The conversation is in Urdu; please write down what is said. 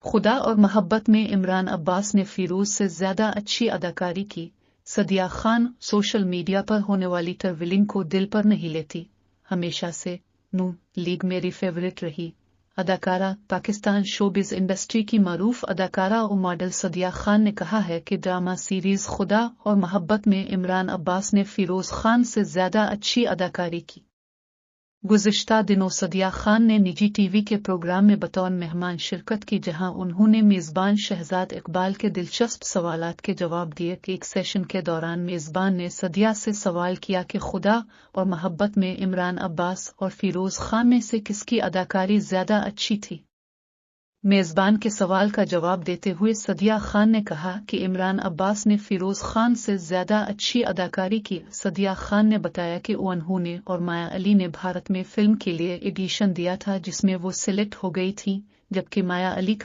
خدا اور محبت میں عمران عباس نے فیروز سے زیادہ اچھی اداکاری کی۔ سدیہ خان سوشل میڈیا پر ہونے والی ٹریولنگ کو دل پر نہیں لیتی، ہمیشہ سے نون لیگ میری فیورٹ رہی۔ اداکارہ پاکستان شوبز انڈسٹری کی معروف اداکارہ و ماڈل سدیہ خان نے کہا ہے کہ ڈرامہ سیریز خدا اور محبت میں عمران عباس نے فیروز خان سے زیادہ اچھی اداکاری کی۔ گزشتہ دنوں سدیہ خان نے نجی ٹی وی کے پروگرام میں بطور مہمان شرکت کی، جہاں انہوں نے میزبان شہزاد اقبال کے دلچسپ سوالات کے جواب دیے۔ ایک سیشن کے دوران میزبان نے سدیہ سے سوال کیا کہ خدا اور محبت میں عمران عباس اور فیروز خان میں سے کس کی اداکاری زیادہ اچھی تھی۔ میزبان کے سوال کا جواب دیتے ہوئے سدیہ خان نے کہا کہ عمران عباس نے فیروز خان سے زیادہ اچھی اداکاری کی۔ سدیہ خان نے بتایا کہ انہوں نے اور مایا علی نے بھارت میں فلم کے لیے ایڈیشن دیا تھا، جس میں وہ سلیکٹ ہو گئی تھیں، جبکہ مایا علی کا